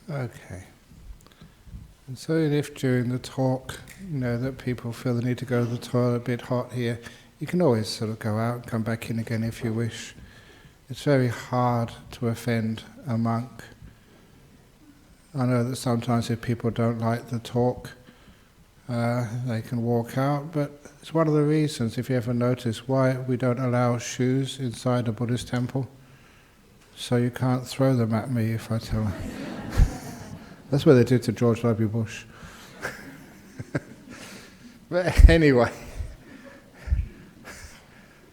Okay. And so if during the talk, that people feel the need to go to the toilet, a bit hot here, you can always sort of go out and come back in again if you wish. It's very hard to offend a monk. I know that sometimes if people don't like the talk, they can walk out, but it's one of the reasons, if you ever notice, why we don't allow shoes inside a Buddhist temple. So you can't throw them at me if I tell them. That's what they did to George W. Bush. But anyway,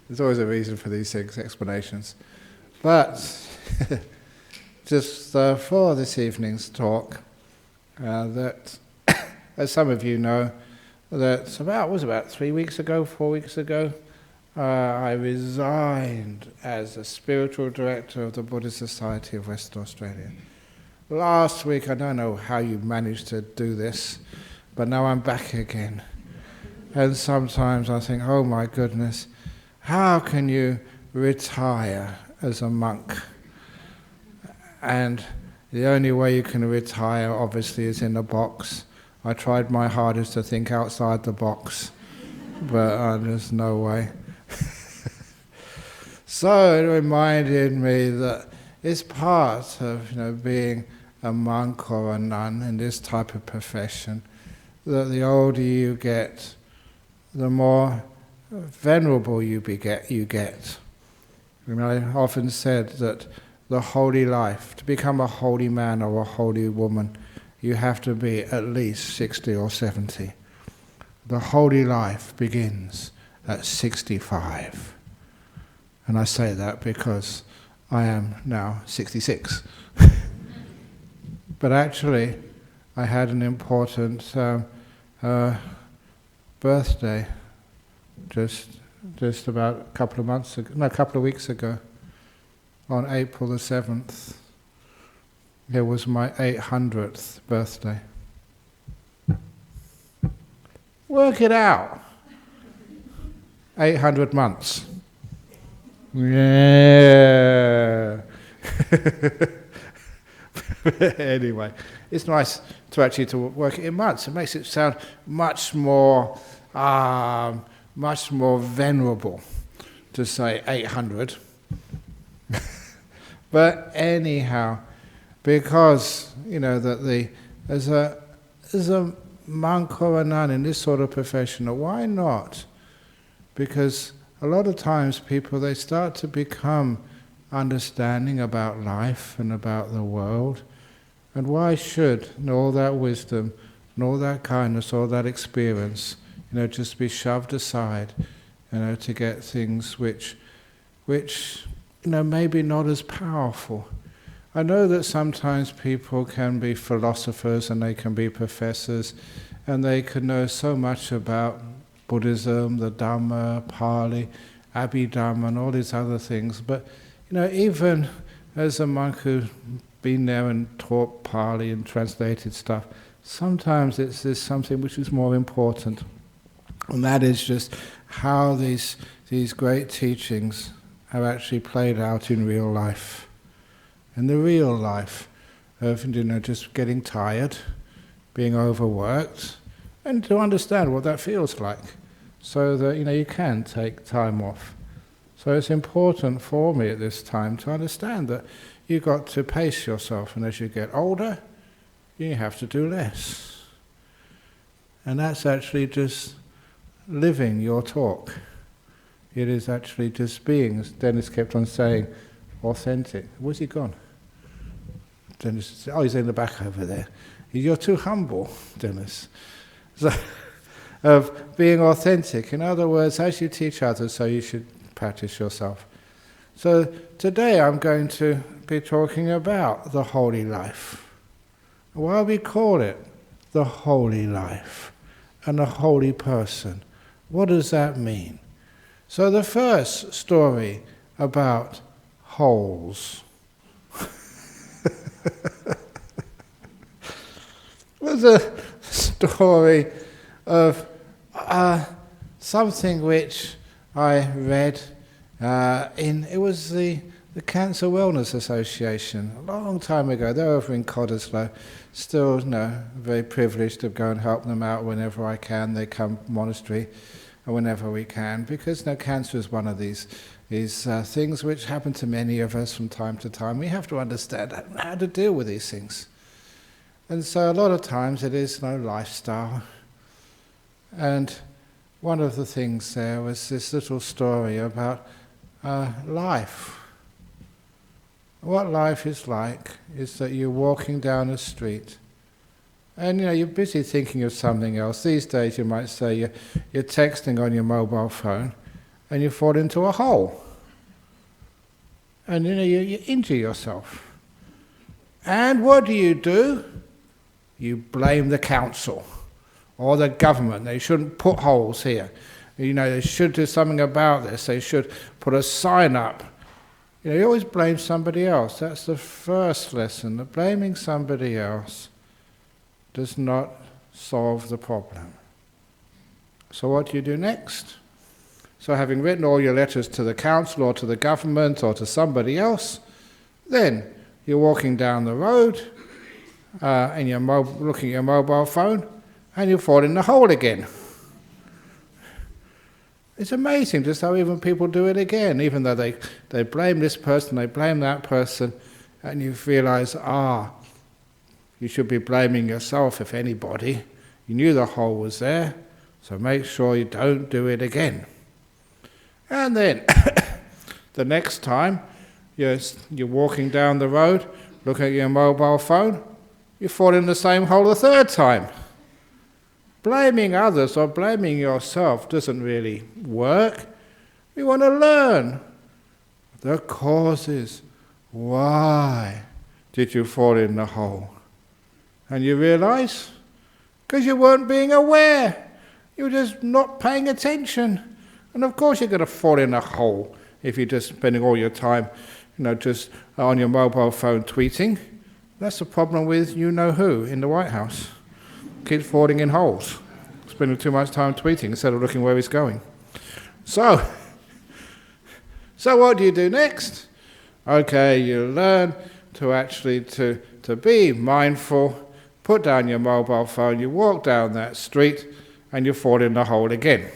there's always a reason for these things, explanations. But just for this evening's talk, that, as some of you know, that about 3 weeks ago, 4 weeks ago, I resigned as a spiritual director of the Buddhist Society of Western Australia. Last week, I don't know how you managed to do this, but now I'm back again. And sometimes I think, oh my goodness, how can you retire as a monk? And the only way you can retire, obviously, is in a box. I tried my hardest to think outside the box, but there's no way. So it reminded me that it's part of being a monk or a nun in this type of profession, that the older you get, the more venerable you get. I often said that the holy life, to become a holy man or a holy woman, you have to be at least 60 or 70. The holy life begins at 65. And I say that because I am now 66. But actually, I had an important birthday just about a couple of weeks ago, on April the 7th. It was my 800th birthday. Work it out. 800 months. Yeah. Anyway, it's nice to actually to work it in months. It makes it sound much more venerable to say 800. But anyhow, because that as a monk or a nun in this sort of profession, why not? Because a lot of times people, they start to become understanding about life and about the world. And why should all that wisdom and all that kindness, all that experience, just be shoved aside, to get things which maybe not as powerful. I know that sometimes people can be philosophers and they can be professors and they can know so much about Buddhism, the Dhamma, Pali, Abhidhamma and all these other things, but even as a monk who's been there and taught Pali and translated stuff, sometimes there's something which is more important, and that is just how these great teachings have actually played out in real life. In the real life of just getting tired, being overworked, and to understand what that feels like, so that you can take time off. So it's important for me at this time to understand that you've got to pace yourself, and as you get older, you have to do less. And that's actually just living your talk. It is actually just being, as Dennis kept on saying, authentic. Where's he gone? Dennis said, oh, he's in the back over there. You're too humble, Dennis. So, of being authentic. In other words, as you teach others, so you should practice yourself. So today I'm going to be talking about the holy life. Why we call it the holy life and a holy person? What does that mean? So the first story about holes was a story of something which I read it was the The Cancer Wellness Association, a long time ago, they're over in Cottesloe, still very privileged to go and help them out whenever I can. They come monastery whenever we can, because cancer is one of these things which happen to many of us from time to time. We have to understand how to deal with these things. And so a lot of times it is lifestyle. And one of the things there was this little story about life. What life is like is that you're walking down a street and you're busy thinking of something else. These days you might say you're texting on your mobile phone and you fall into a hole. And you injure yourself. And what do? You blame the council or the government. They shouldn't put holes here. They should do something about this. They should put a sign up. You always blame somebody else. That's the first lesson, that blaming somebody else does not solve the problem. So what do you do next? So having written all your letters to the council or to the government or to somebody else, then you're walking down the road and you're looking at your mobile phone and you fall in the hole again. It's amazing just how even people do it again, even though they blame this person, they blame that person, and you realize, you should be blaming yourself if anybody. You knew the hole was there, so make sure you don't do it again. And then, the next time you're walking down the road, looking at your mobile phone, you fall in the same hole a third time. Blaming others or blaming yourself doesn't really work. We want to learn the causes. Why did you fall in the hole? And you realize, because you weren't being aware. You were just not paying attention. And of course you're going to fall in a hole if you're just spending all your time, just on your mobile phone tweeting. That's the problem with you-know-who in the White House. Keeps falling in holes, spending too much time tweeting instead of looking where he's going. So what do you do next? Okay, you learn to actually to be mindful, put down your mobile phone, you walk down that street, and you fall in the hole again.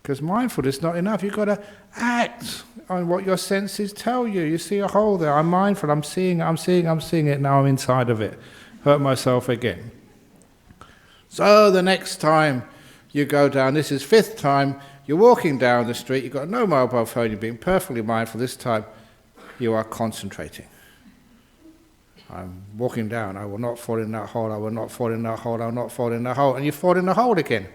Because mindfulness is not enough. You've got to act on what your senses tell you. You see a hole there. I'm mindful. I'm seeing it. Now I'm inside of it. Hurt myself again. So the next time you go down, this is fifth time, you're walking down the street, you've got no mobile phone, you're being perfectly mindful. This time you are concentrating. I'm walking down, I will not fall in that hole, I will not fall in that hole, I will not fall in that hole, and you fall in the hole again.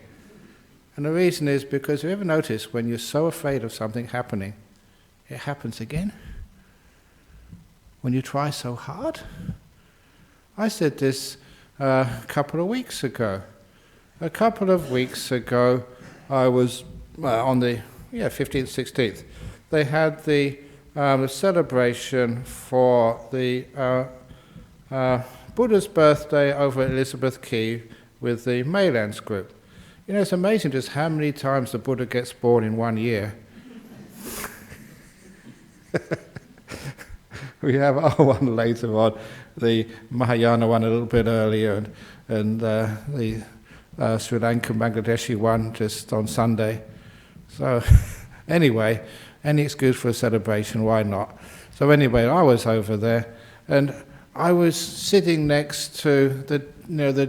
And the reason is because, have you ever noticed when you're so afraid of something happening, it happens again? When you try so hard? I said this a couple of weeks ago. A couple of weeks ago, I was on the 15th, 16th. They had the celebration for the Buddha's birthday over at Elizabeth Quay with the Maylands group. It's amazing just how many times the Buddha gets born in 1 year. We have one later on, the Mahayana one a little bit earlier, and the Sri Lankan Bangladeshi one just on Sunday. So anyway, any excuse for a celebration, why not? So anyway, I was over there, and I was sitting next to the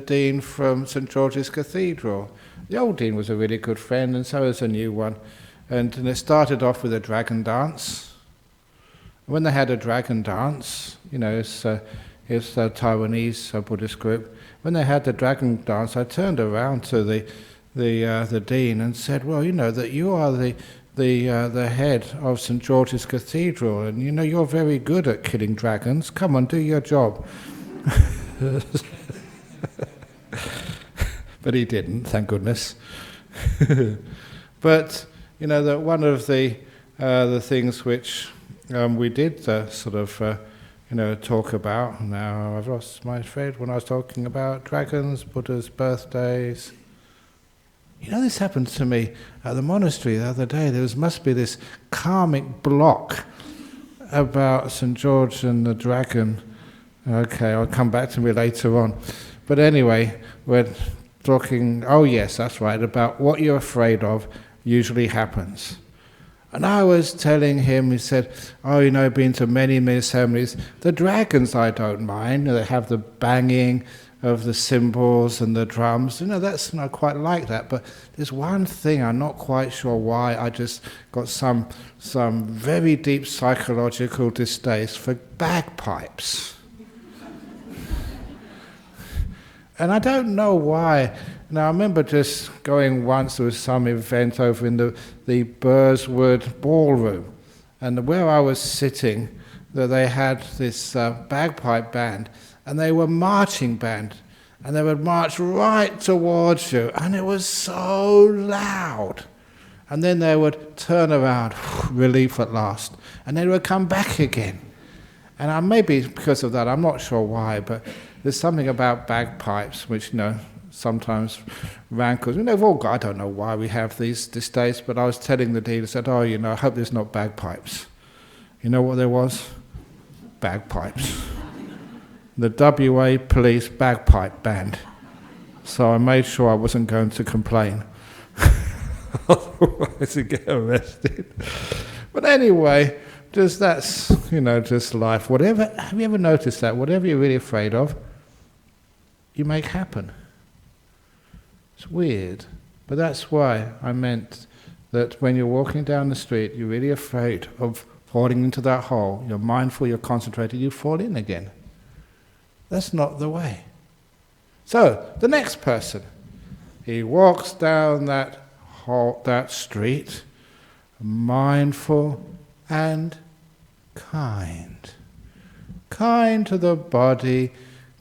dean from St George's Cathedral. The old dean was a really good friend, and so was a new one. And it started off with a dragon dance. When they had a dragon dance, it's a Taiwanese Buddhist group. When they had the dragon dance, I turned around to the dean and said, "Well, that you are the head of St George's Cathedral, and you're very good at killing dragons. Come on, do your job." But he didn't, thank goodness. But that one of the things which we did talk about. Now I've lost my thread when I was talking about dragons, Buddha's birthdays. You know, this happened to me at the monastery the other day. There must be this karmic block about St. George and the dragon. Okay, I'll come back to me later on. But anyway, we're talking, oh yes, that's right, about what you're afraid of usually happens. And I was telling him, he said, oh, you know, been to many, many ceremonies. The dragons I don't mind. They have the banging of the cymbals and the drums. You know, that's not quite like that. But there's one thing, I'm not quite sure why, I just got some very deep psychological distaste for bagpipes. And I don't know why. Now, I remember just going once, there was some event over in the Burswood ballroom, and where I was sitting, that they had this bagpipe band, and they were marching band, and they would march right towards you, and it was so loud. And then they would turn around, relief at last, and then they would come back again. And maybe because of that, I'm not sure why, but there's something about bagpipes which, you know, sometimes rankles. You know, we've all got, I don't know why we have these distastes, but I was telling the dean, I said, oh, you know, I hope there's not bagpipes. You know what there was? Bagpipes. The WA police bagpipe band. So I made sure I wasn't going to complain. Otherwise I'd get arrested. But anyway, just that's, you know, just life. Whatever, have you ever noticed that? Whatever you're really afraid of, you make happen. It's weird, but that's why I meant that when you're walking down the street, you're really afraid of falling into that hole. You're mindful, you're concentrated, you fall in again. That's not the way. So, the next person, he walks down that street, mindful and kind. Kind to the body,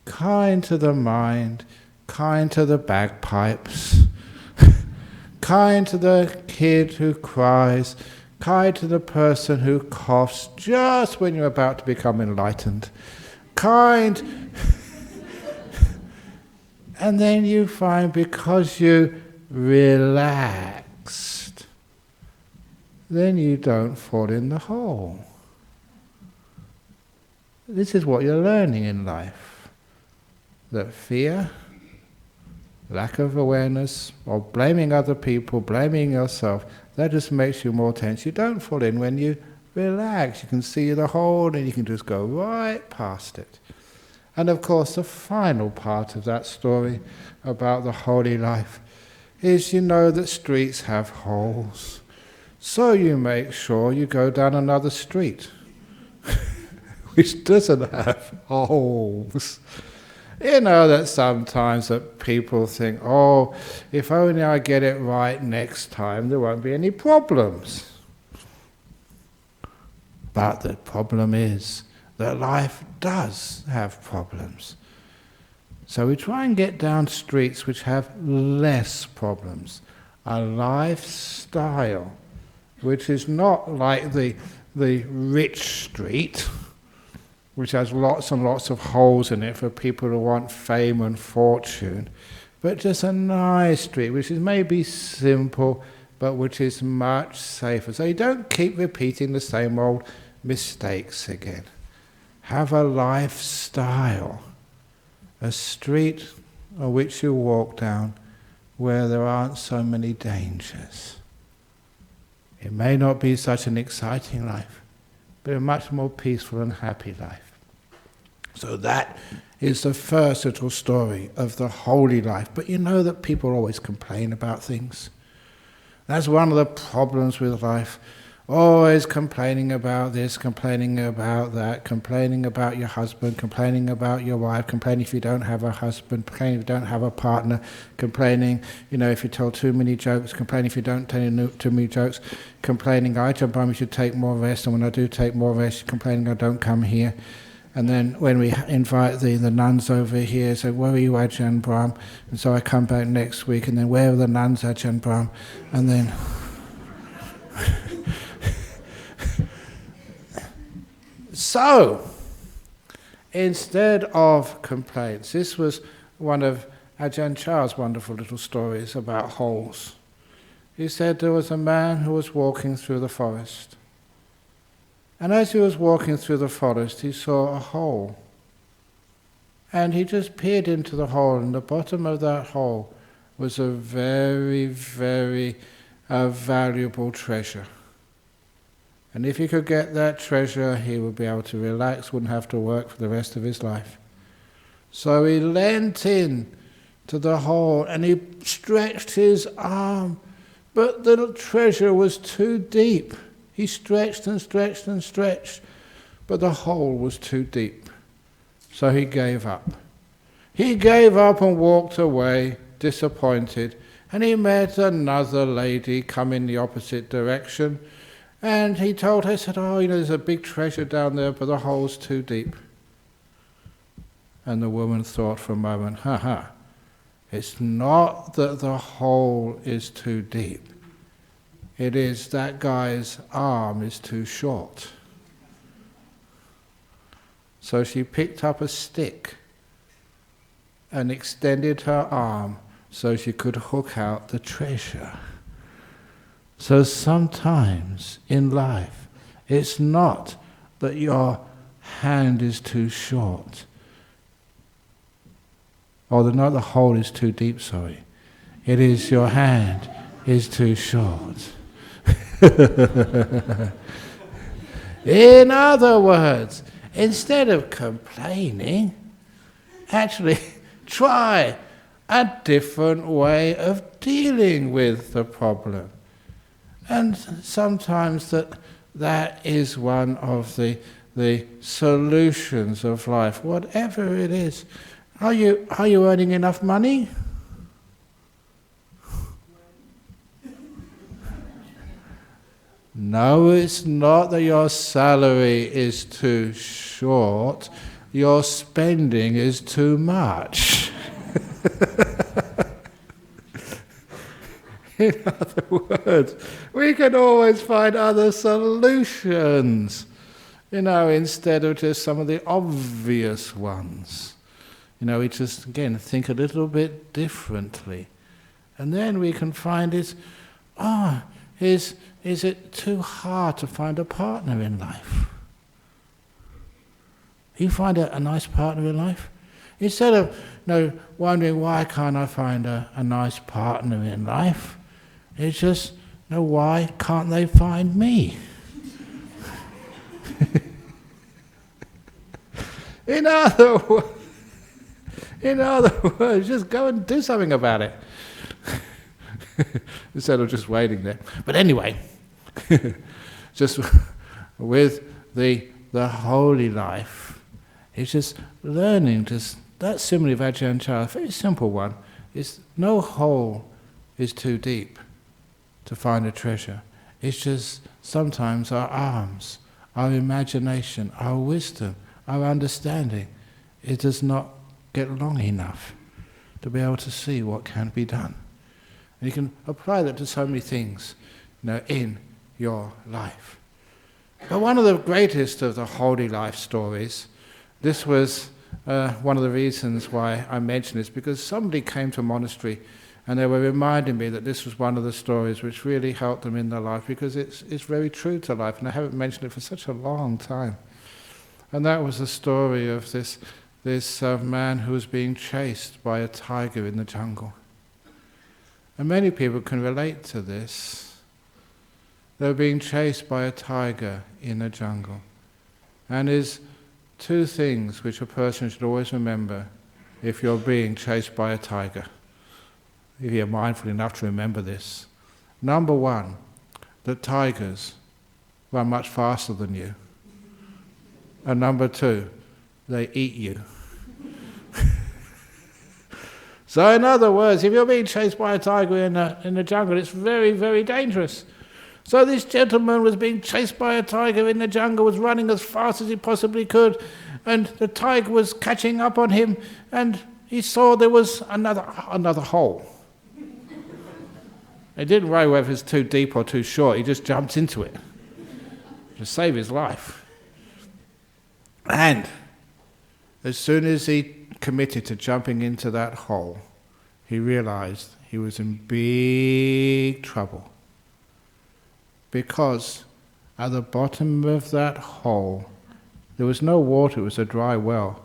kind to the mind, kind to the bagpipes, kind to the kid who cries, kind to the person who coughs just when you're about to become enlightened, kind. And then you find, because you relaxed, then you don't fall in the hole. This is what you're learning in life. That fear, lack of awareness, or blaming other people, blaming yourself, that just makes you more tense. You don't fall in when you relax. You can see the hole and you can just go right past it. And of course, the final part of that story about the holy life is, you know that streets have holes. So you make sure you go down another street which doesn't have holes. You know that sometimes that people think, oh, if only I get it right next time, there won't be any problems. But the problem is that life does have problems. So we try and get down streets which have less problems. A lifestyle which is not like the rich street, which has lots and lots of holes in it for people who want fame and fortune, but just a nice street which is maybe simple but which is much safer. So you don't keep repeating the same old mistakes again. Have a lifestyle, a street on which you walk down where there aren't so many dangers. It may not be such an exciting life, but a much more peaceful and happy life. So that is the first little story of the holy life. But you know that people always complain about things. That's one of the problems with life. Always complaining about this, complaining about that, complaining about your husband, complaining about your wife, complaining if you don't have a husband, complaining if you don't have a partner, complaining, you know, if you tell too many jokes, complaining if you don't tell too many jokes, complaining, Ajahn Brahm, you should take more rest, and when I do take more rest, complaining I don't come here. And then when we invite the nuns over here, say, where are you, Ajahn Brahm? And so I come back next week, and then where are the nuns, Ajahn Brahm? And then... So, instead of complaints, this was one of Ajahn Chah's wonderful little stories about holes. He said there was a man who was walking through the forest. And as he was walking through the forest, he saw a hole. And he just peered into the hole, and the bottom of that hole was a very, very valuable treasure. And if he could get that treasure, he would be able to relax, wouldn't have to work for the rest of his life. So he leant in to the hole and he stretched his arm, but the treasure was too deep. He stretched and stretched and stretched, but the hole was too deep. So he gave up. He gave up and walked away, disappointed, and he met another lady coming the opposite direction, and he told her, he said, "Oh, there's a big treasure down there, but the hole's too deep." And the woman thought for a moment, it's not that the hole is too deep. It is that guy's arm is too short. So she picked up a stick and extended her arm so she could hook out the treasure. So sometimes in life, it's not that your hand is too short, or not the hole is too deep, sorry. It is your hand is too short. In other words, instead of complaining, actually try a different way of dealing with the problem. And sometimes that is one of the solutions of life, whatever it is. Are you earning enough money? No, it's not that your salary is too short. Your spending is too much. In other words, we can always find other solutions, instead of just some of the obvious ones. We just, again, think a little bit differently. And then we can find is it too hard to find a partner in life? You find a nice partner in life? Instead of wondering why can't I find a nice partner in life, it's just, why can't they find me? In other words, just go and do something about it. Instead of just waiting there. But anyway, just with the holy life, it's just learning, that simile of Ajahn Chah, a very simple one, is no hole is too deep to find a treasure. It's just sometimes our arms, our imagination, our wisdom, our understanding, it does not get long enough to be able to see what can be done. And you can apply that to so many things, in your life. But one of the greatest of the holy life stories, this was one of the reasons why I mention this, because somebody came to a monastery and they were reminding me that this was one of the stories which really helped them in their life, because it's very true to life, and I haven't mentioned it for such a long time. And that was the story of this man who was being chased by a tiger in the jungle. And many people can relate to this. They were being chased by a tiger in the jungle. And there's two things which a person should always remember if you're being chased by a tiger, if you're mindful enough to remember this. Number one, that tigers run much faster than you. And number two, they eat you. So in other words, if you're being chased by a tiger in the jungle, it's very, very dangerous. So this gentleman was being chased by a tiger in the jungle, was running as fast as he possibly could, and the tiger was catching up on him, and he saw there was another hole. He didn't worry whether it was too deep or too short, he just jumped into it to save his life. And as soon as he committed to jumping into that hole, he realized he was in big trouble. Because at the bottom of that hole, there was no water, it was a dry well,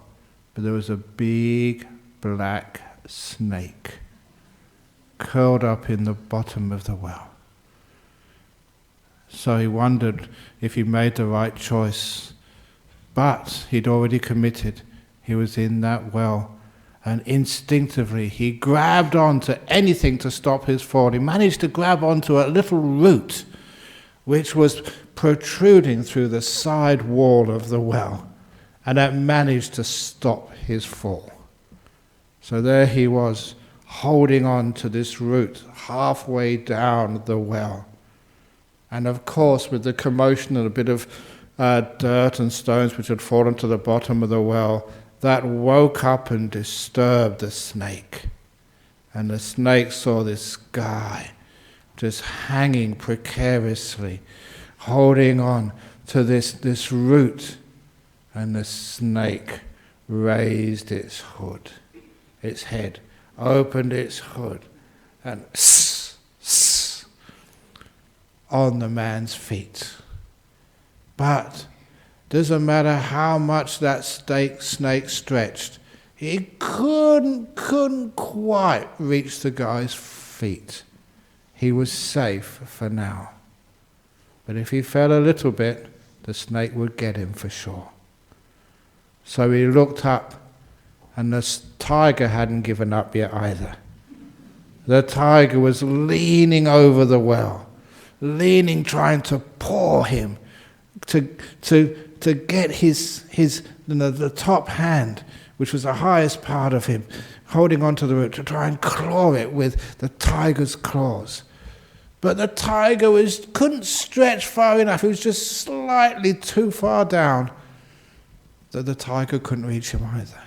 but there was a big black snake curled up in the bottom of the well. So he wondered if he made the right choice, but he'd already committed. He was in that well, and instinctively he grabbed onto anything to stop his fall. He managed to grab onto a little root which was protruding through the side wall of the well, and that managed to stop his fall. So there he was, holding on to this root halfway down the well. And of course, with the commotion and a bit of dirt and stones which had fallen to the bottom of the well, that woke up and disturbed the snake. And the snake saw this guy just hanging precariously, holding on to this root. And the snake raised its head, opened its hood, and on the man's feet. But doesn't matter how much that snake stretched, he couldn't quite reach the guy's feet. He was safe for now. But if he fell a little bit, the snake would get him for sure. So he looked up, and the tiger hadn't given up yet either. The tiger was leaning over the well, trying to paw him, to get the top hand, which was the highest part of him, holding onto the root, to try and claw it with the tiger's claws. But the tiger couldn't stretch far enough. It was just slightly too far down that the tiger couldn't reach him either.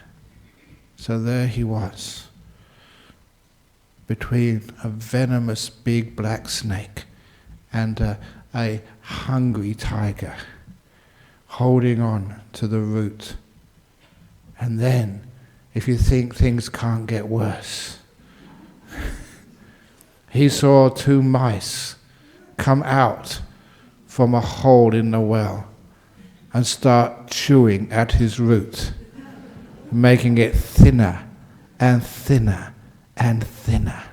So there he was, between a venomous big black snake and a hungry tiger, holding on to the root. And then, if you think things can't get worse, he saw two mice come out from a hole in the well and start chewing at his root, making it thinner and thinner and thinner.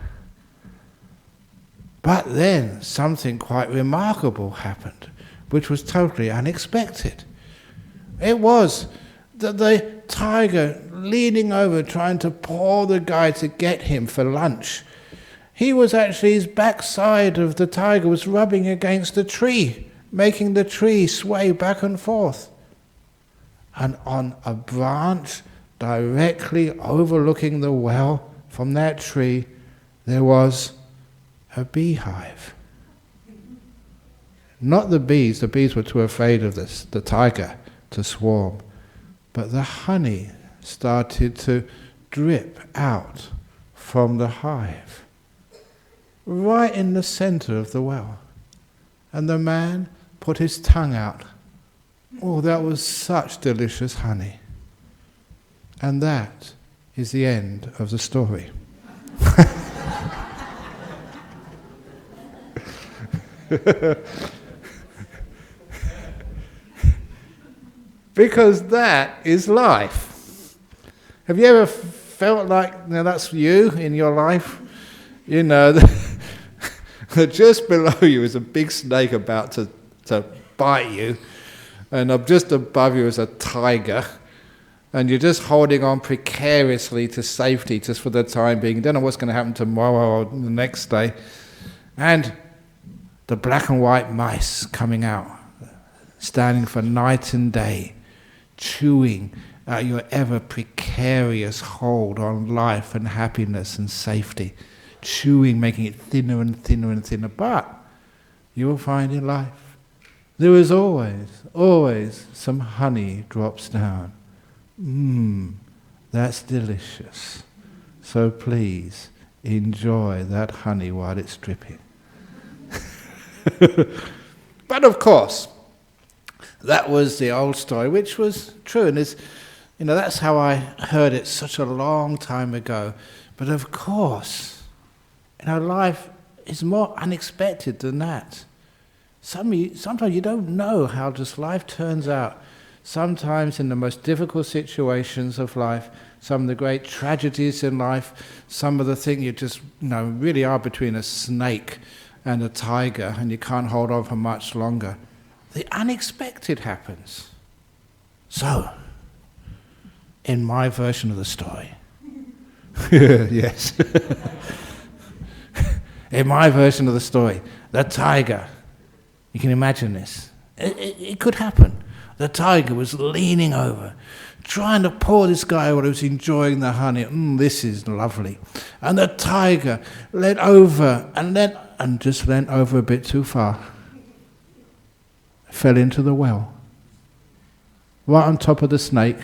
But then something quite remarkable happened, which was totally unexpected. It was that the tiger, leaning over, trying to paw the guy to get him for lunch, his backside of the tiger was rubbing against the tree, making the tree sway back and forth. And on a branch directly overlooking the well from that tree, there was a beehive. Not the bees were too afraid of the tiger to swarm, but the honey started to drip out from the hive, right in the center of the well. And the man put his tongue out. Oh, that was such delicious honey. And that is the end of the story. Because that is life. Have you ever felt like that's you in your life? You know, that just below you is a big snake about to bite you, and up just above you is a tiger, and you're just holding on precariously to safety just for the time being. You don't know what's going to happen tomorrow or the next day. And the black and white mice coming out, standing for night and day, chewing at your ever precarious hold on life and happiness and safety. Chewing, making it thinner and thinner and thinner. But you will find in life, there is always some honey drops down. That's delicious. So please, enjoy that honey while it's dripping. But of course, that was the old story, which was true. And That's how I heard it such a long time ago. But of course, life is more unexpected than that. Sometimes you don't know how just life turns out. Sometimes in the most difficult situations of life, some of the great tragedies in life, some of the things you just really are between a snake and a tiger and you can't hold on for much longer. The unexpected happens. So, in my version of the story, yes, in my version of the story, the tiger, you can imagine this, it could happen. The tiger was leaning over, trying to pour this guy while he was enjoying the honey. This is lovely. And the tiger leant over and just leant over a bit too far. Fell into the well. Right on top of the snake.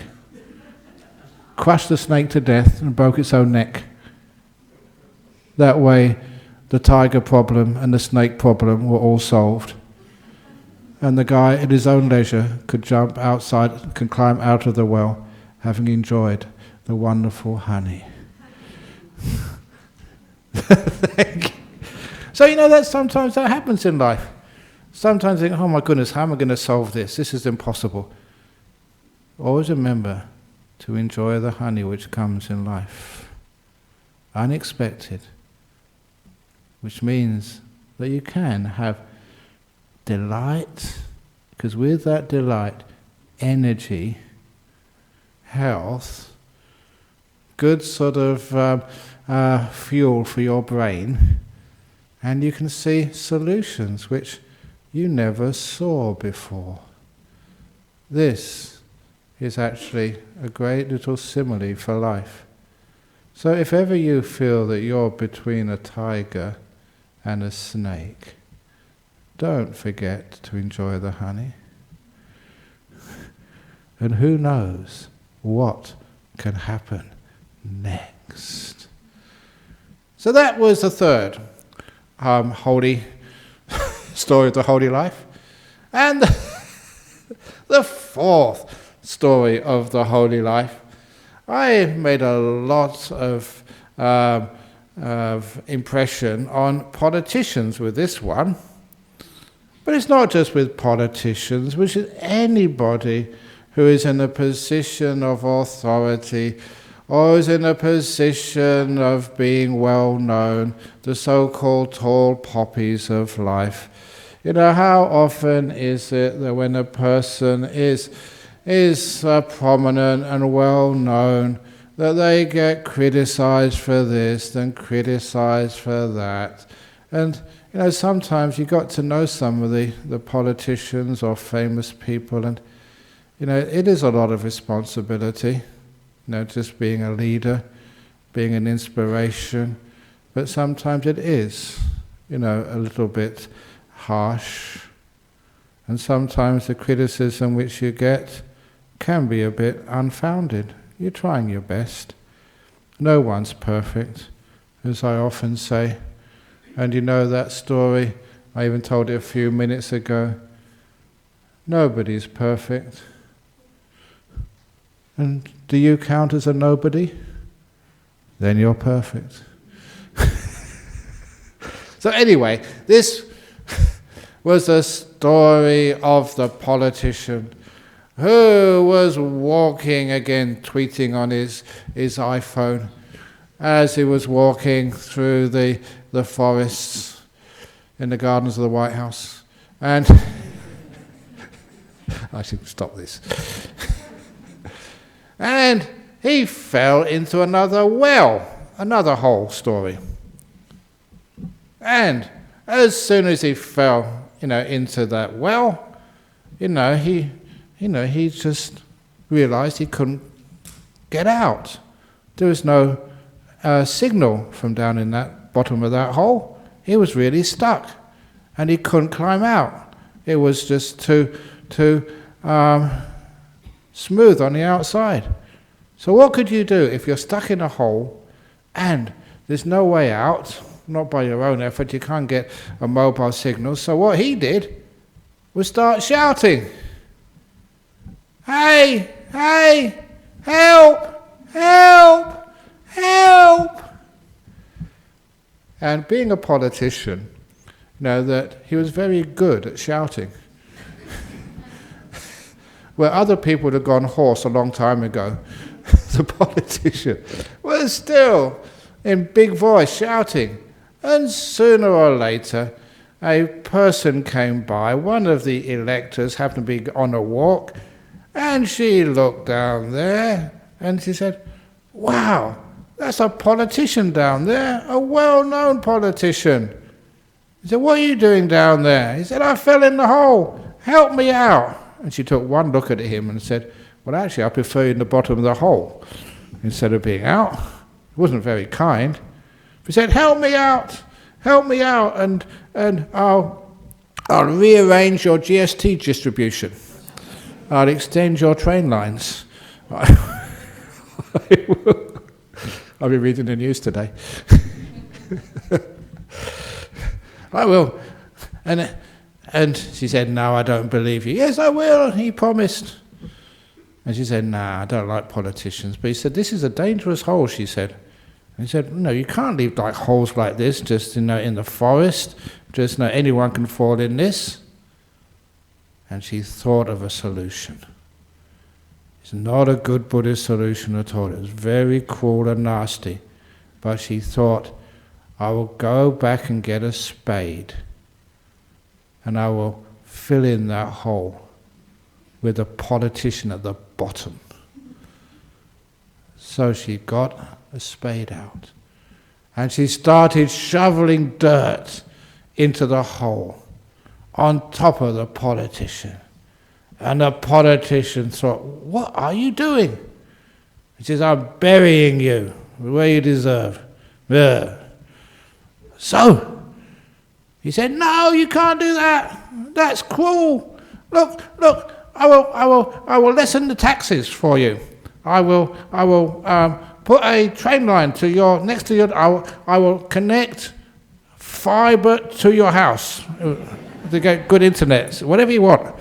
Crushed the snake to death and broke its own neck. That way, the tiger problem and the snake problem were all solved. And the guy at his own leisure could jump outside, could climb out of the well, having enjoyed the wonderful honey. Thank you. So that sometimes that happens in life. Sometimes you think, oh my goodness, how am I going to solve this? This is impossible. Always remember to enjoy the honey which comes in life. Unexpected. Which means that you can have delight, because with that delight, energy, health, good sort of fuel for your brain, and you can see solutions which you never saw before. This is actually a great little simile for life. So if ever you feel that you're between a tiger and a snake, don't forget to enjoy the honey. And who knows what can happen next. So that was the third holy story of the holy life. And the fourth story of the holy life. I made a lot of impression on politicians with this one. But it's not just with politicians, which is anybody who is in a position of authority or is in a position of being well known, the so-called tall poppies of life. How often is it that when a person is prominent and well known, that they get criticized for this and criticized for that? And sometimes you got to know some of the politicians or famous people, and it is a lot of responsibility, just being a leader, being an inspiration, but sometimes it is, a little bit harsh, and sometimes the criticism which you get can be a bit unfounded. You're trying your best. No one's perfect, as I often say. And that story, I even told it a few minutes ago. Nobody's perfect. And do you count as a nobody? Then you're perfect. So anyway, this was a story of the politician who was walking, again tweeting on his iPhone, as he was walking through the forests in the gardens of the White House. And I should stop this. And he fell into another well, another whole story. And as soon as he fell, into that well, he just realized he couldn't get out. There was no signal from down in that bottom of that hole. He was really stuck, and he couldn't climb out. It was just too smooth on the outside. So what could you do if you're stuck in a hole and there's no way out? Not by your own effort, you can't get a mobile signal. So what he did was start shouting, "Hey, hey, help, help, help. And being a politician, that he was very good at shouting. Where other people would have gone hoarse a long time ago, the politician was still in big voice shouting. And sooner or later, a person came by, one of the electors happened to be on a walk, and she looked down there and she said, "Wow, that's a politician down there, a well-known politician." He said, "What are you doing down there?" He said, "I fell in the hole, help me out." And she took one look at him and said, "Well, actually, I prefer you in the bottom of the hole instead of being out." It wasn't very kind. He said, help me out, and I'll rearrange your GST distribution. I'll extend your train lines. I'll be reading the news today. I will. And she said, "No, I don't believe you." "Yes, I will," he promised. And she said, "Nah, I don't like politicians." But he said, "This is a dangerous hole," she said. And he said, "No, you can't leave like holes like this just in the forest. Just anyone can fall in this." And she thought of a solution. It's not a good Buddhist solution at all. It was very cruel and nasty. But she thought, "I will go back and get a spade, and I will fill in that hole with a politician at the bottom." So she got a spade out, and she started shoveling dirt into the hole on top of the politician. And the politician thought, "What are you doing?" He says, "I'm burying you where you deserve." Yeah. So he said, "No, you can't do that. That's cruel. Look, I will lessen the taxes for you. I will put a train line next to your. I will connect fiber to your house to get good internet, whatever you want."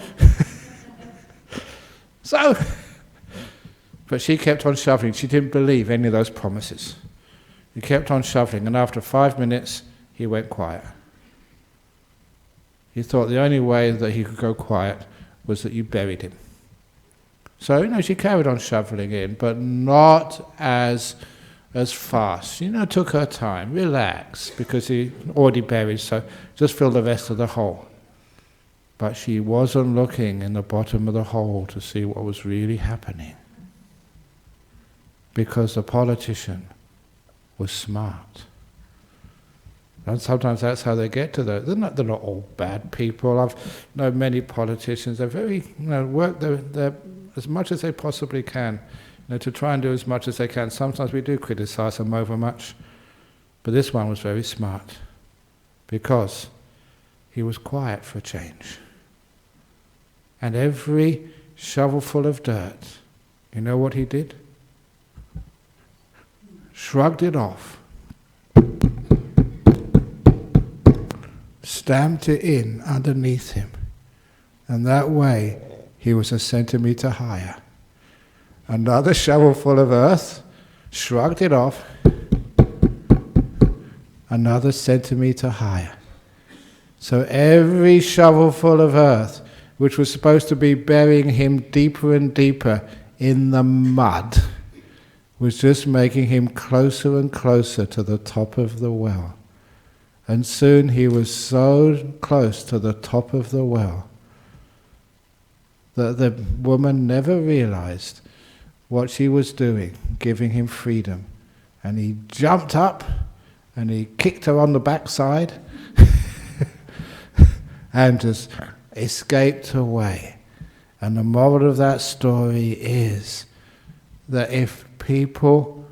But she kept on shoveling. She didn't believe any of those promises. He kept on shoveling, and after 5 minutes, he went quiet. He thought the only way that he could go quiet was that you buried him. So, she carried on shoveling in, but not as fast. Took her time, relax, because he already buried, so just fill the rest of the hole. But she wasn't looking in the bottom of the hole to see what was really happening. Because the politician was smart. And sometimes that's how they get to those. They're not all bad people. I've known many politicians. They're very, work they're as much as they possibly can, to try and do as much as they can. Sometimes we do criticize them over much, but this one was very smart because he was quiet for a change. And every shovelful of dirt, you know what he did? Shrugged it off, stamped it in underneath him, and that way he was a centimetre higher. Another shovelful of earth, shrugged it off, another centimetre higher. So every shovelful of earth, which was supposed to be burying him deeper and deeper in the mud, was just making him closer and closer to the top of the well. And soon he was so close to the top of the well that the woman never realized what she was doing, giving him freedom. And he jumped up and he kicked her on the backside and just escaped away. And the moral of that story is that if people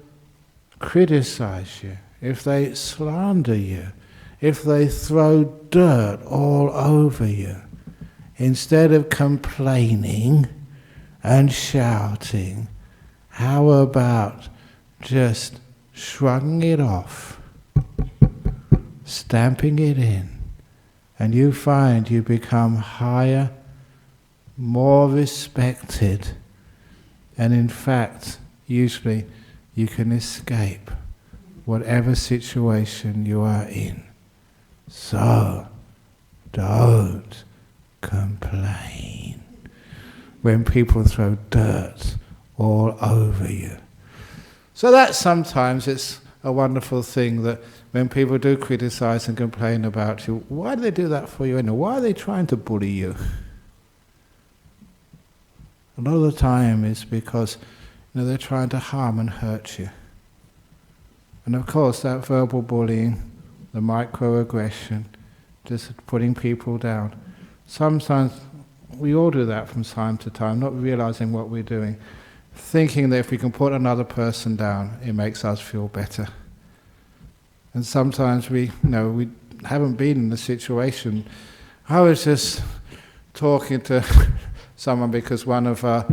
criticize you, if they slander you, if they throw dirt all over you, instead of complaining and shouting, how about just shrugging it off, stamping it in, and you find you become higher, more respected, and in fact usually you can escape whatever situation you are in. So, don't complain when people throw dirt all over you. So that sometimes it's a wonderful thing that when people do criticize and complain about you, why do they do that for you anyway? Why are they trying to bully you? A lot of the time it's because they're trying to harm and hurt you. And of course that verbal bullying, the microaggression, just putting people down. Sometimes we all do that from time to time, not realizing what we're doing, thinking that if we can put another person down, it makes us feel better. And sometimes we haven't been in the situation. I was just talking to someone because one of our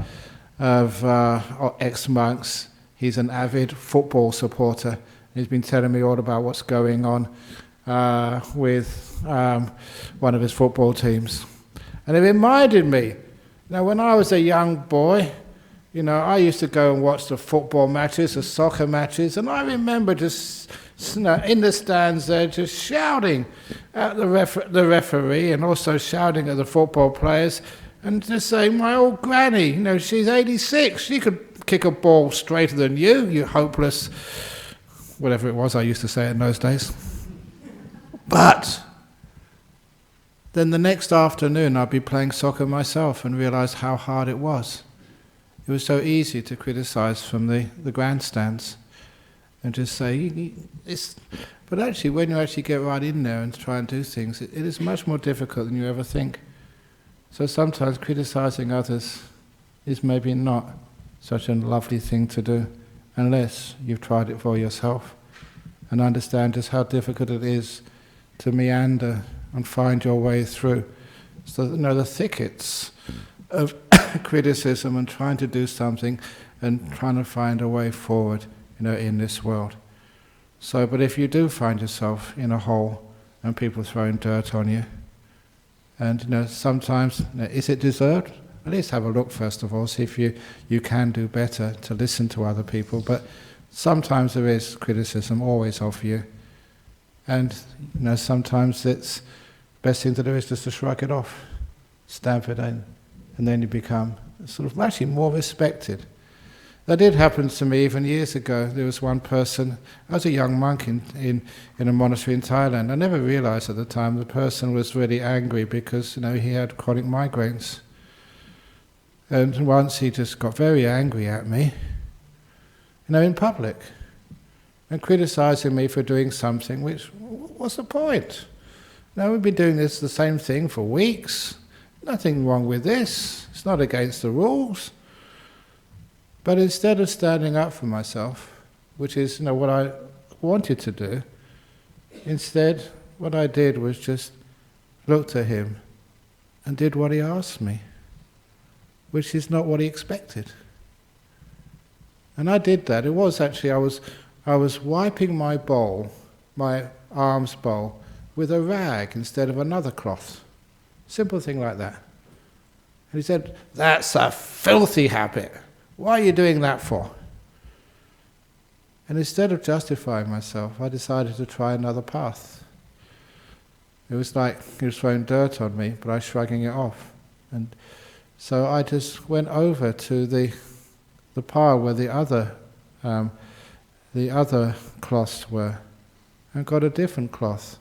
ex-monks, he's an avid football supporter. He's been telling me all about what's going on with one of his football teams. And it reminded me, when I was a young boy, I used to go and watch the football matches, the soccer matches, and I remember just in the stands there just shouting at the referee and also shouting at the football players and just saying, my old granny, she's 86, she could kick a ball straighter than you hopeless, whatever it was I used to say in those days. But then the next afternoon I'd be playing soccer myself and realise how hard it was. It was so easy to criticize from the grandstands and just say, but actually when you actually get right in there and try and do things, it is much more difficult than you ever think. So sometimes criticizing others is maybe not such a lovely thing to do unless you've tried it for yourself and understand just how difficult it is to meander and find your way through. So the thickets of criticism and trying to do something and trying to find a way forward, in this world. So, but if you do find yourself in a hole and people throwing dirt on you, and sometimes, is it deserved? At least have a look first of all, see if you can do better to listen to other people. But sometimes there is criticism always of you, and sometimes it's best thing to do is just to shrug it off, stamp it in, and then you become sort of actually more respected. That did happen to me even years ago. There was one person, I was a young monk in a monastery in Thailand. I never realized at the time the person was really angry because he had chronic migraines. And once he just got very angry at me, in public, and criticizing me for doing something which, what's the point? We've been doing the same thing for weeks. Nothing wrong with this. It's not against the rules. But instead of standing up for myself, which is what I wanted to do, instead what I did was just looked at him and did what he asked me, which is not what he expected. And I did that. It was actually, I was wiping my bowl, my alms bowl, with a rag instead of another cloth. Simple thing like that. And he said, "That's a filthy habit. Why are you doing that for?" And instead of justifying myself, I decided to try another path. It was like he was throwing dirt on me, but I was shrugging it off. And so I just went over to the pile where the other cloths were, and got a different cloth,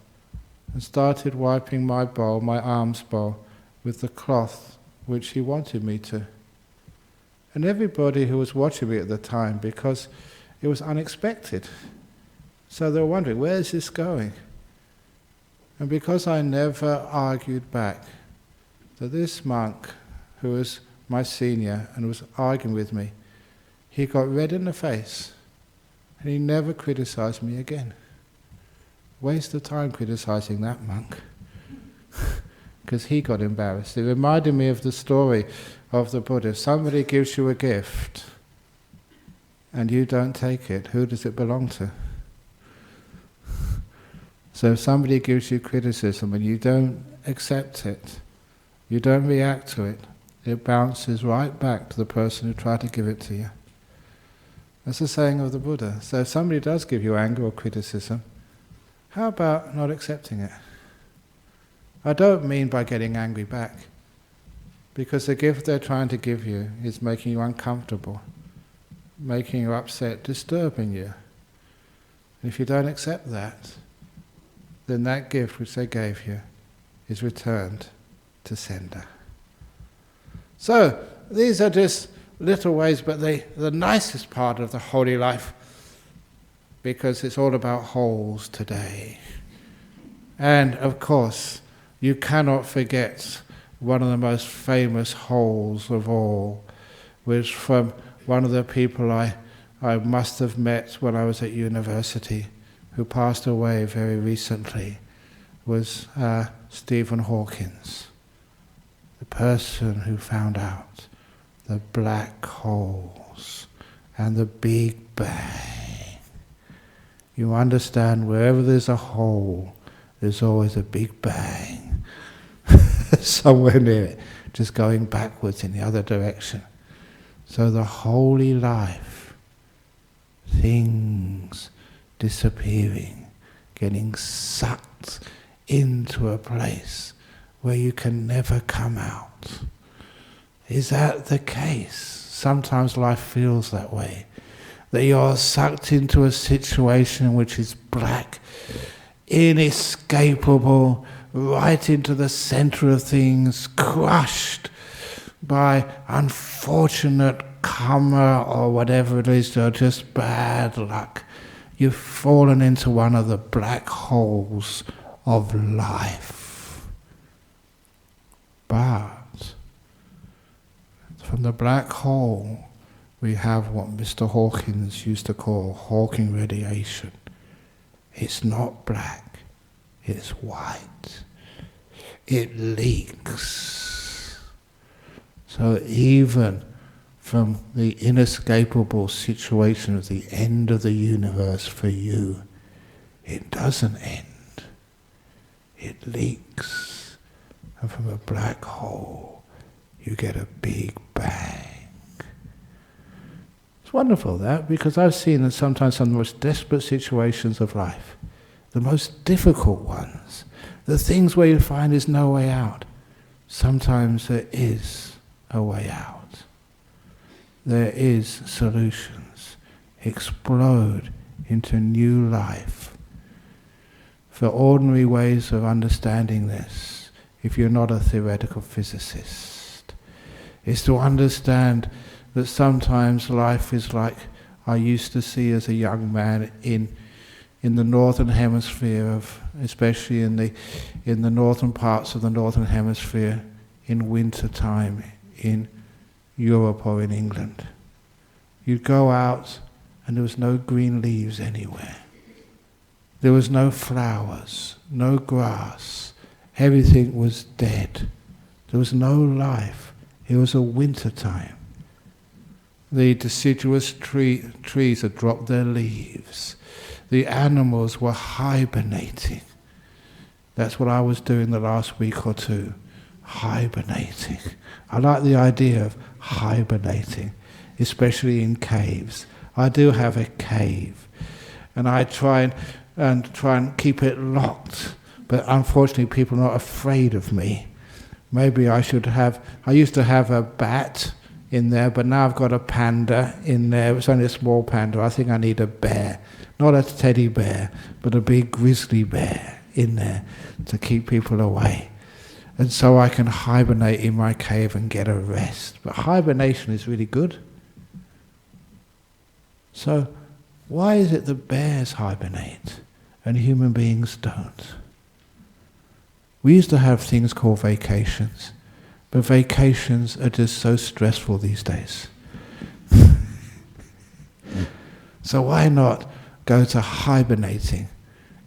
and started wiping my bowl, my alms bowl, with the cloth which he wanted me to. And everybody who was watching me at the time, because it was unexpected, so they were wondering, where is this going? And because I never argued back, that this monk, who was my senior and was arguing with me, he got red in the face, and he never criticized me again. Waste of time criticizing that monk, because he got embarrassed. It reminded me of the story of the Buddha. Somebody gives you a gift and you don't take it, who does it belong to? So if somebody gives you criticism and you don't accept it, you don't react to it, it bounces right back to the person who tried to give it to you. That's the saying of the Buddha. So if somebody does give you anger or criticism, how about not accepting it? I don't mean by getting angry back, because the gift they're trying to give you is making you uncomfortable, making you upset, disturbing you. And if you don't accept that, then that gift which they gave you is returned to sender. So, these are just little ways, but the nicest part of the holy life, because it's all about wholes today. And of course, you cannot forget one of the most famous wholes of all, which from one of the people I must have met when I was at university, who passed away very recently, was Stephen Hawkins, the person who found out the black holes and the Big Bang. You understand, wherever there's a hole, there's always a Big Bang somewhere near it, just going backwards in the other direction. So the holy life, things disappearing, getting sucked into a place where you can never come out. Is that the case? Sometimes life feels that way, that you're sucked into a situation which is black, inescapable, right into the center of things, crushed by unfortunate karma or whatever it is, or just bad luck. You've fallen into one of the black holes of life. But from the black hole, we have what Mr. Hawkins used to call Hawking radiation. It's not black, it's white. It leaks. So even from the inescapable situation of the end of the universe for you, it doesn't end. It leaks. And from a black hole, you get a Big Bang. It's wonderful that, because I've seen that sometimes some of the most desperate situations of life, the most difficult ones, the things where you find there's no way out, sometimes there is a way out. There is solutions. Explode into new life. For ordinary ways of understanding this, if you're not a theoretical physicist, is to understand that sometimes life is like I used to see as a young man in the northern hemisphere, of especially in the northern parts of the northern hemisphere, in winter time in Europe or in England. You'd go out and there was no green leaves anywhere. There was no flowers, no grass. Everything was dead. There was no life. It was a winter time. The deciduous trees had dropped their leaves. The animals were hibernating. That's what I was doing the last week or two, hibernating. I like the idea of hibernating, especially in caves. I do have a cave, and I try and keep it locked, but unfortunately people are not afraid of me. Maybe I used to have a bat in there, but now I've got a panda in there. It's only a small panda. I think I need a bear. Not a teddy bear, but a big grizzly bear in there to keep people away. And so I can hibernate in my cave and get a rest. But hibernation is really good. So why is it that bears hibernate and human beings don't? We used to have things called vacations, but vacations are just so stressful these days. So why not go to hibernating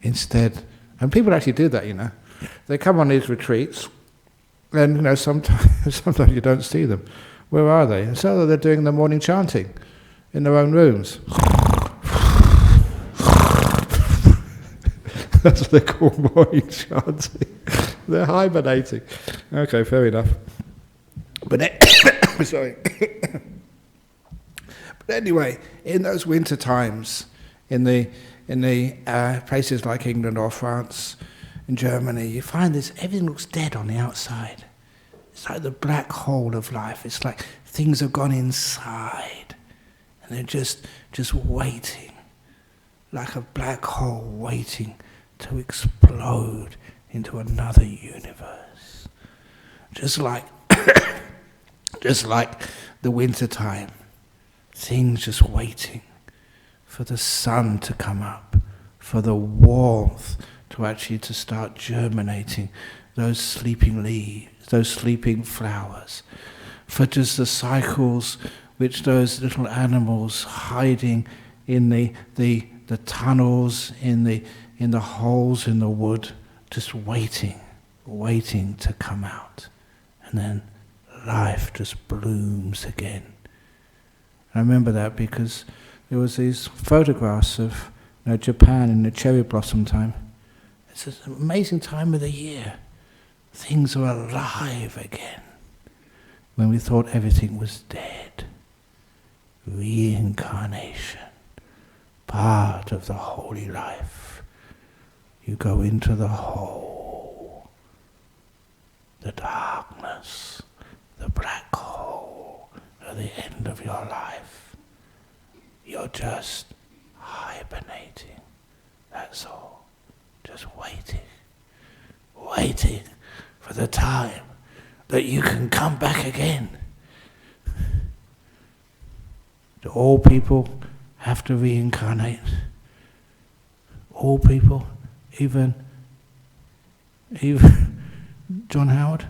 instead? And people actually do that, you know. They come on these retreats, and you know, sometimes you don't see them. Where are they? And so they're doing the morning chanting in their own rooms. That's what they call morning chanting. They're hibernating. Okay, fair enough. But sorry. Anyway, in those winter times, in the places like England or France and Germany, you find this, everything looks dead on the outside. It's like the black hole of life. It's like things have gone inside and they're just waiting, like a black hole waiting to explode into another universe. Just like the winter time, things just waiting for the sun to come up, for the warmth to start germinating those sleeping leaves, those sleeping flowers, for just the cycles which those little animals hiding in the tunnels, in the holes in the wood, just waiting to come out. And then life just blooms again. I remember that because there was these photographs of Japan in the cherry blossom time. It's an amazing time of the year. Things are alive again. When we thought everything was dead. Reincarnation. Part of the holy life. You go into the hole. The darkness. The black hole. At the end of your life. You're just hibernating. That's all. Just waiting for the time that you can come back again. Do all people have to reincarnate? All people, even John Howard?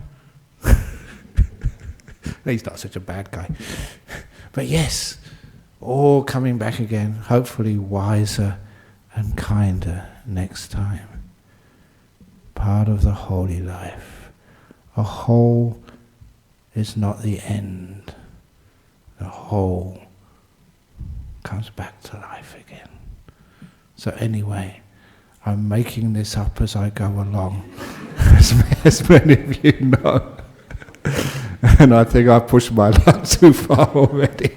He's not such a bad guy. But yes, all coming back again, hopefully wiser and kinder next time. Part of the holy life. A whole is not the end. The whole comes back to life again. So anyway, I'm making this up as I go along, as many of you know. And I think I've pushed my luck too far already.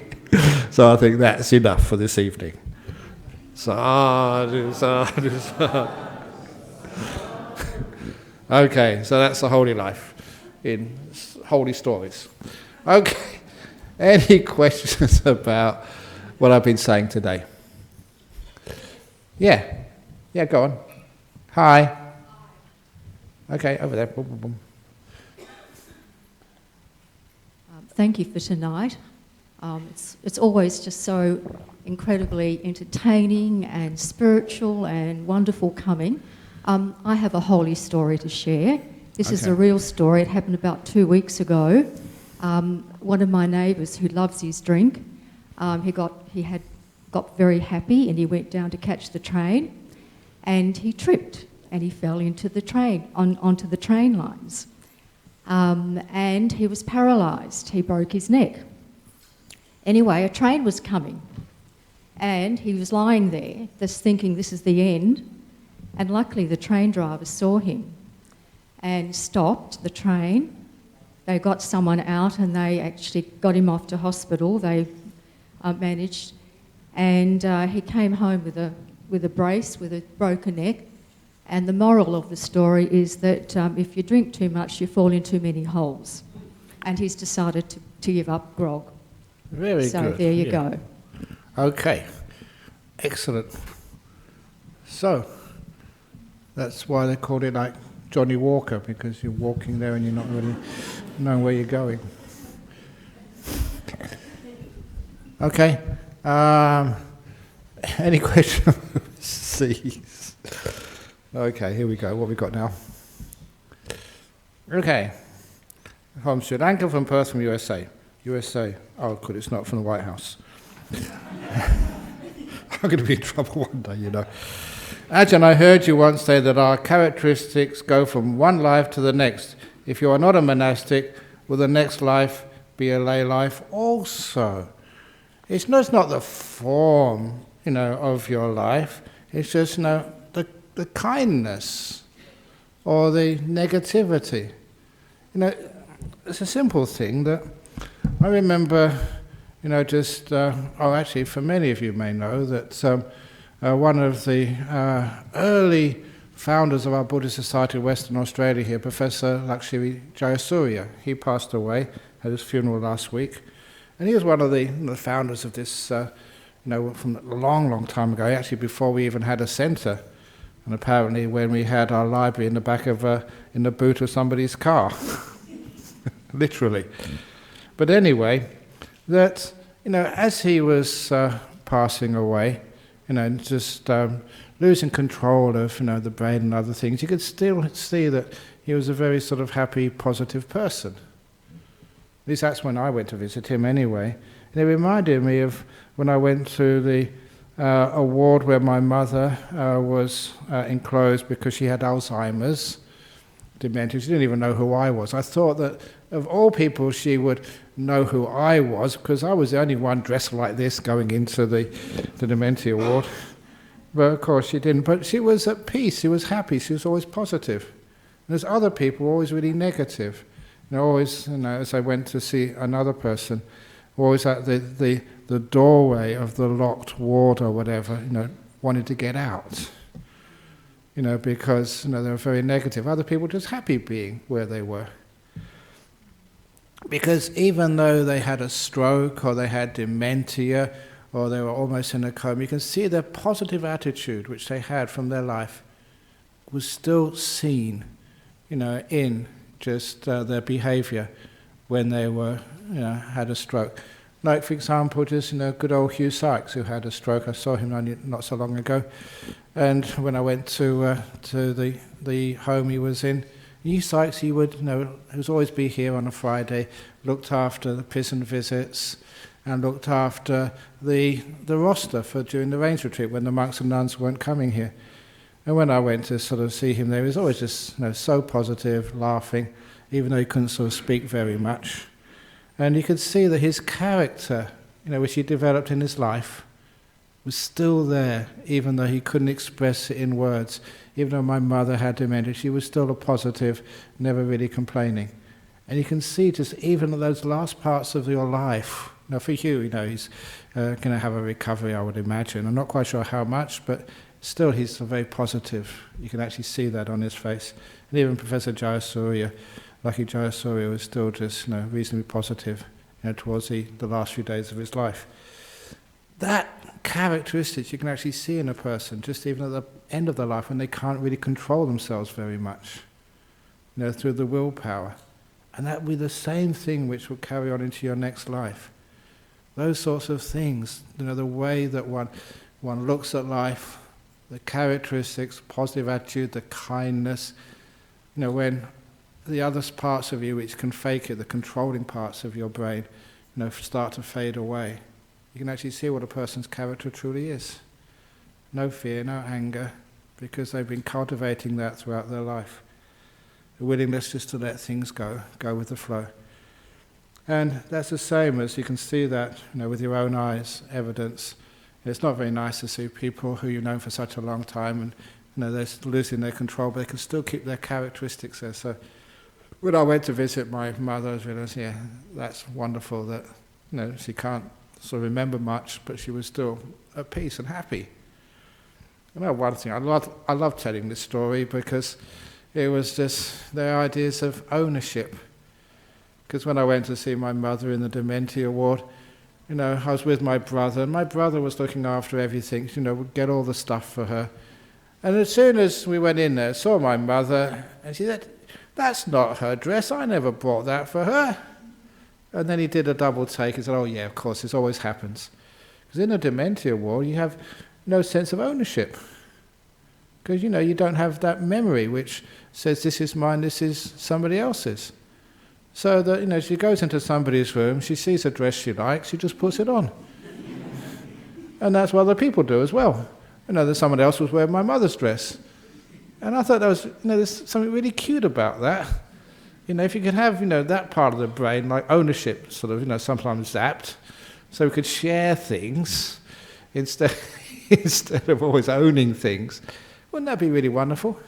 So I think that's enough for this evening. Sadhu, sadhu, sadhu. Okay, so that's the holy life in holy stories. Okay, any questions about what I've been saying today? Yeah, go on. Hi. Okay, over there. Boom, boom, boom. Thank you for tonight. It's always just so incredibly entertaining and spiritual and wonderful coming. I have a holy story to share. This is a real story. It happened about 2 weeks ago. One of my neighbours who loves his drink, he had got very happy and he went down to catch the train and he tripped and he fell into the train, onto the train lines. And he was paralysed. He broke his neck. Anyway, a train was coming and he was lying there just thinking this is the end, and luckily the train driver saw him and stopped the train. They got someone out and they actually got him off to hospital. They managed, and he came home with a brace, with a broken neck. And the moral of the story is that if you drink too much, you fall in too many holes. And he's decided to give up grog. Very good. So there you go. Okay, excellent. So, that's why they called it like Johnny Walker, because you're walking there and you're not really knowing where you're going. Okay, any questions? Overseas. Okay, here we go. What have we got now? Okay. From Sri Lanka, from Perth, from USA. USA. Oh, good, it's not from the White House. I'm going to be in trouble one day, you know. Ajahn, I heard you once say that our characteristics go from one life to the next. If you are not a monastic, will the next life be a lay life also? It's not the form, of your life. It's just, the kindness or the negativity. It's a simple thing that I remember Actually, for many of you may know that one of the early founders of our Buddhist Society of Western Australia here, Professor Lakshmi Jayasuriya, he passed away, had his funeral last week, and he was one of the founders of this, from a long, long time ago, actually before we even had a centre, and apparently when we had our library in the back of, in the boot of somebody's car, literally. But anyway, that, as he was passing away, losing control of, the brain and other things, you could still see that he was a very sort of happy, positive person. At least that's when I went to visit him anyway. And it reminded me of when I went to the a ward where my mother was enclosed because she had Alzheimer's, dementia. She didn't even know who I was. I thought that of all people she would know who I was, because I was the only one dressed like this going into the dementia ward. But of course she didn't. But she was at peace, she was happy, she was always positive. And there's other people always really negative. Always, as I went to see another person, always at the doorway of the locked ward or whatever, wanted to get out. Because they were very negative. Other people just happy being where they were. Because even though they had a stroke or they had dementia or they were almost in a coma, you can see their positive attitude which they had from their life was still seen, in just their behavior when they were, had a stroke. Like, for example, just, good old Hugh Sykes, who had a stroke. I saw him not so long ago. And when I went to the home he was in, Hugh Sykes, he would, he would always be here on a Friday, looked after the prison visits, and looked after the roster for during the Rains Retreat when the monks and nuns weren't coming here. And when I went to sort of see him there, he was always just so positive, laughing, even though he couldn't sort of speak very much. And you could see that his character, which he developed in his life, was still there, even though he couldn't express it in words. Even though my mother had dementia, she was still a positive, never really complaining. And you can see just even those last parts of your life. Now for Hugh, he's going to have a recovery, I would imagine. I'm not quite sure how much, but still he's very positive. You can actually see that on his face. And even Professor Jayasuriya, Lucky Jayasuriya, was still just reasonably positive towards the last few days of his life. That characteristics you can actually see in a person, just even at the end of their life when they can't really control themselves very much, through the willpower. And that will be the same thing which will carry on into your next life. Those sorts of things, the way that one looks at life, the characteristics, positive attitude, the kindness, when the other parts of you which can fake it, the controlling parts of your brain, start to fade away. You can actually see what a person's character truly is. No fear, no anger, because they've been cultivating that throughout their life. The willingness just to let things go with the flow. And that's the same as you can see that, with your own eyes, evidence. It's not very nice to see people who you've known for such a long time and they're losing their control, but they can still keep their characteristics there. So when I went to visit my mother, I realized, that's wonderful that she can't sort of remember much, but she was still at peace and happy. One thing, I love telling this story because it was just their ideas of ownership. Because when I went to see my mother in the dementia ward, I was with my brother, and my brother was looking after everything, would get all the stuff for her. And as soon as we went in there, saw my mother, and she said, "That's not her dress, I never bought that for her." And then he did a double take and said, "Oh yeah, of course, this always happens." Because in a dementia ward, you have no sense of ownership. Because, you don't have that memory which says, this is mine, this is somebody else's. So that, she goes into somebody's room, she sees a dress she likes, she just puts it on. And that's what other people do as well. That someone else was wearing my mother's dress. And I thought that was, there's something really cute about that. If you could have, that part of the brain, like ownership, sort of, sometimes zapped, so we could share things instead of always owning things. Wouldn't that be really wonderful?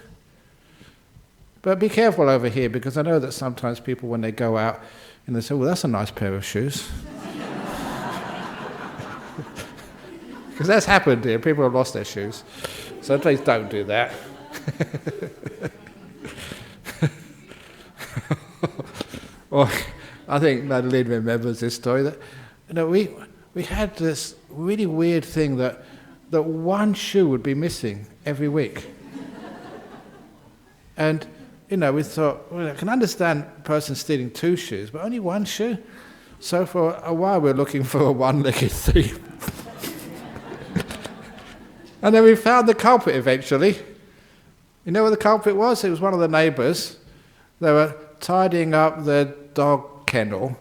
But be careful over here, because I know that sometimes people, when they go out, they say, "Well, that's a nice pair of shoes." Because that's happened here. People have lost their shoes. So please don't do that. Or I think Madeline remembers this story that we had this really weird thing that one shoe would be missing every week. And we thought, well, I can understand a person stealing 2 shoes, but only 1 shoe? So for a while we were looking for a one-legged thief. And then we found the culprit eventually. You know what the culprit was? It was one of the neighbours. They were tidying up their dog kennel,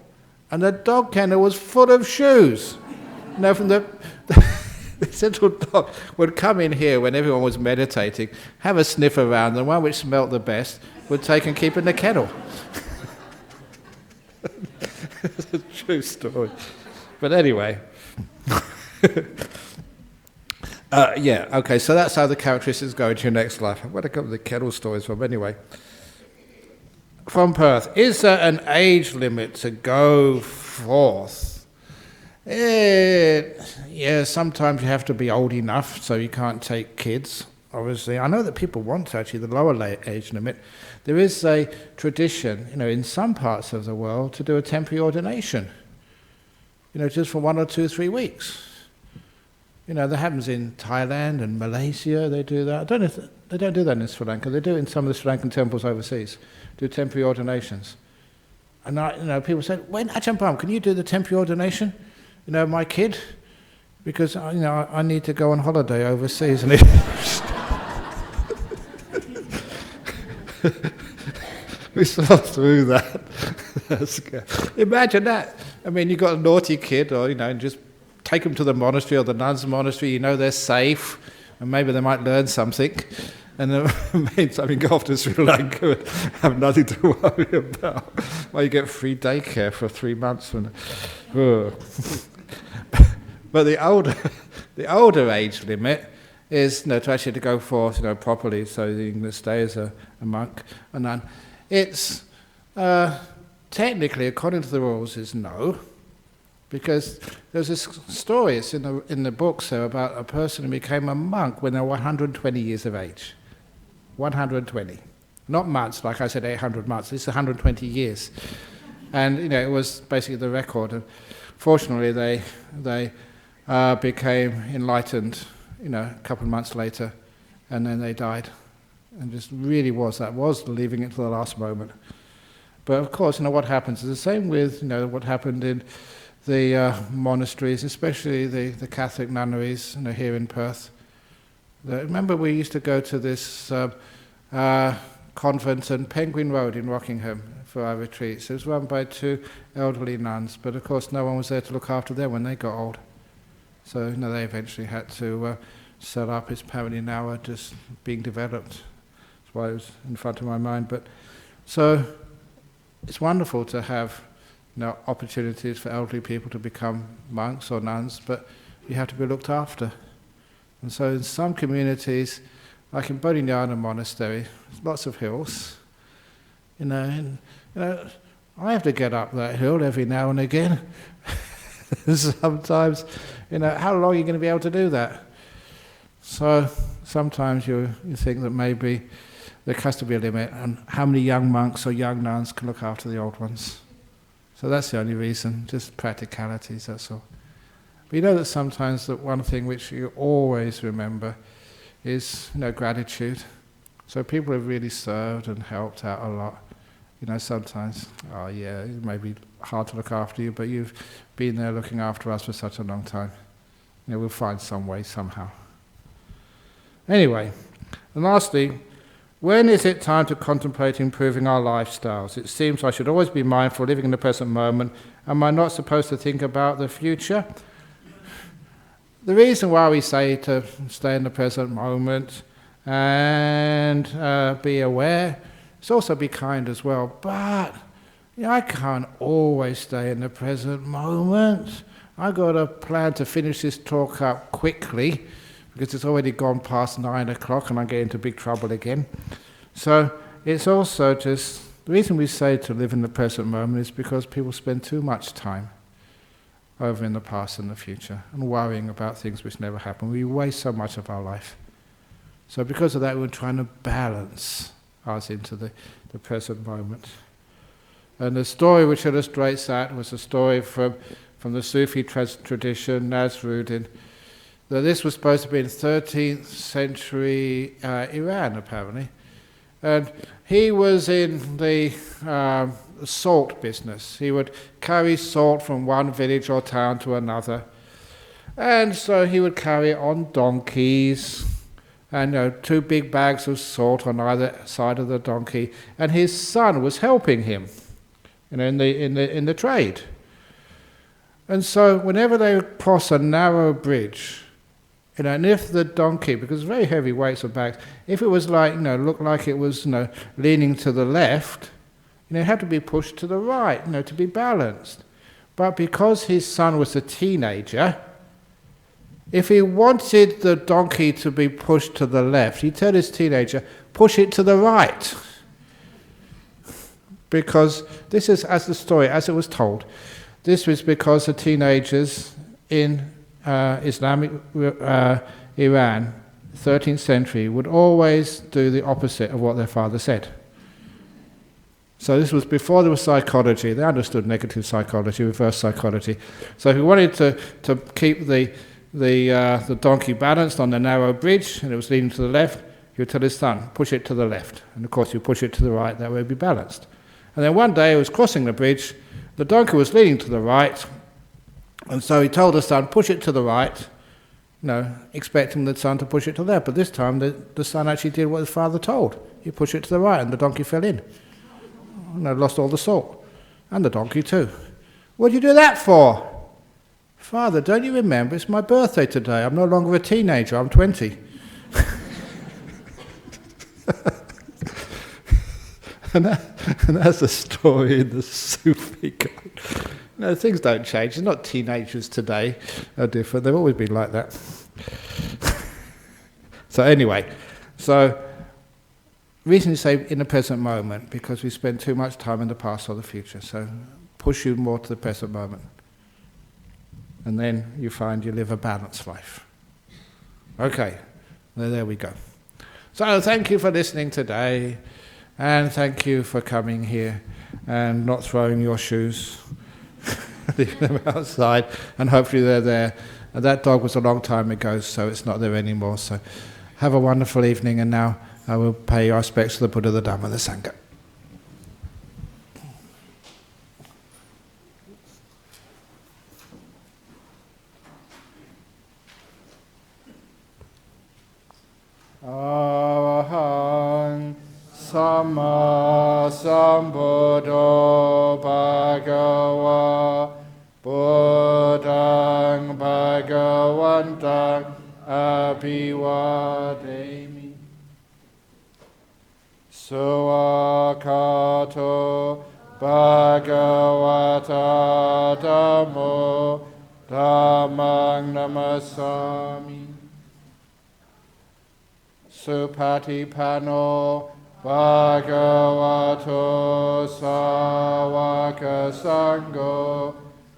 and the dog kennel was full of shoes. From this little dog would come in here when everyone was meditating, have a sniff around, and the one which smelt the best would take and keep in the kennel. It's a true story. But anyway. Okay, so that's how the characteristics go into your next life. Where did I come with the kennel stories from anyway? From Perth, is there an age limit to go forth? Yeah, sometimes you have to be old enough, so you can't take kids, obviously. I know that people want actually the lower age limit. There is a tradition, in some parts of the world to do a temporary ordination, just for 1 or 2, 3 weeks. That happens in Thailand and Malaysia, they do that. I don't know if they don't do that in Sri Lanka. They do it in some of the Sri Lankan temples overseas, do temporary ordinations. And people say, when Ajahn Brahm, can you do the temporary ordination? My kid? Because, I need to go on holiday overseas. And we saw through that. That's good. Imagine that. You've got a naughty kid, or, and just take them to the monastery or the nuns' monastery, they're safe, and maybe they might learn something, and then go off to Sri Lanka and have nothing to worry about. Well, you get free daycare for 3 months. But the older age limit is to actually to go forth properly, so you can stay as a monk, a nun. It's technically, according to the rules, is no. Because there's this story, it's in the books there, about a person who became a monk when they were 120 years of age. 120. Not months, like I said, 800 months. This is 120 years. And, it was basically the record. And fortunately, they became enlightened, a couple of months later, and then they died. And just really was leaving it to the last moment. But of course, what happens is the same with, what happened in the monasteries, especially the Catholic nunneries, here in Perth. Remember, we used to go to this convent on Penguin Road in Rockingham for our retreats. It was run by 2 elderly nuns, but of course no one was there to look after them when they got old. So they eventually had to set up. It's apparently now just being developed. That's why it was in front of my mind. But so it's wonderful to have opportunities for elderly people to become monks or nuns, but you have to be looked after. And so in some communities, like in Bodhinyana Monastery, there's lots of hills, and I have to get up that hill every now and again. Sometimes, how long are you going to be able to do that? So sometimes you think that maybe there has to be a limit on how many young monks or young nuns can look after the old ones. So that's the only reason, just practicalities, that's all. But that sometimes that one thing which you always remember is, gratitude. So people have really served and helped out a lot. Sometimes, it may be hard to look after you, but you've been there looking after us for such a long time. We'll find some way, somehow. Anyway, and lastly, when is it time to contemplate improving our lifestyles? It seems I should always be mindful, living in the present moment. Am I not supposed to think about the future? The reason why we say to stay in the present moment and be aware is also be kind as well. But I can't always stay in the present moment. I've got a plan to finish this talk up quickly, because it's already gone past 9 o'clock and I get into big trouble again. So it's also just, the reason we say to live in the present moment is because people spend too much time. over in the past and the future, and worrying about things which never happen. We waste so much of our life. So because of that, we're trying to balance us into the present moment. And the story which illustrates that was a story from the Sufi tradition, Nasruddin, that this was supposed to be in 13th century Iran, apparently. And he was in the salt business. He would carry salt from one village or town to another. And so he would carry it on donkeys, and 2 big bags of salt on either side of the donkey. And his son was helping him, in the trade. And so whenever they would cross a narrow bridge, and if the donkey, because very heavy weights of bags, if it was looked like it was leaning to the left, it had to be pushed to the right, to be balanced. But because his son was a teenager, if he wanted the donkey to be pushed to the left, he'd tell his teenager, push it to the right. Because this is, as the story, as it was told, this was because the teenagers in Islamic Iran, 13th century, would always do the opposite of what their father said. So this was before there was psychology. They understood negative psychology, reverse psychology. So if he wanted to keep the donkey balanced on the narrow bridge, and it was leaning to the left, he would tell his son, push it to the left. And of course you push it to the right, that way it would be balanced. And then one day he was crossing the bridge, the donkey was leaning to the right, and so he told the son, push it to the right, expecting the son to push it to the left. But this time the son actually did what his father told. He pushed it to the right and the donkey fell in. And lost all the salt. And the donkey too. What did you do that for? Father, don't you remember? It's my birthday today. I'm no longer a teenager. I'm 20. and that's the story in the Sufi code. Things don't change. It's not teenagers today are different. They've always been like that. So anyway, reason to say in the present moment, because we spend too much time in the past or the future. So push you more to the present moment. And then you find you live a balanced life. Okay, there we go. So thank you for listening today, and thank you for coming here and not throwing your shoes, leaving them outside, and hopefully they're there. And that dog was a long time ago, so it's not there anymore. So have a wonderful evening, and now I will pay our respects to the Buddha, the Dhamma, the Sangha. Arahant Samma Sambuddho Bhagava Buddhang Bhagavantang Abhivademi Suakato Bhagavata Dhammo Dhammang Namasami Supatipano Bhagavato Sāvaka Sangho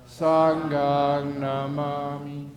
Sanghang Namami.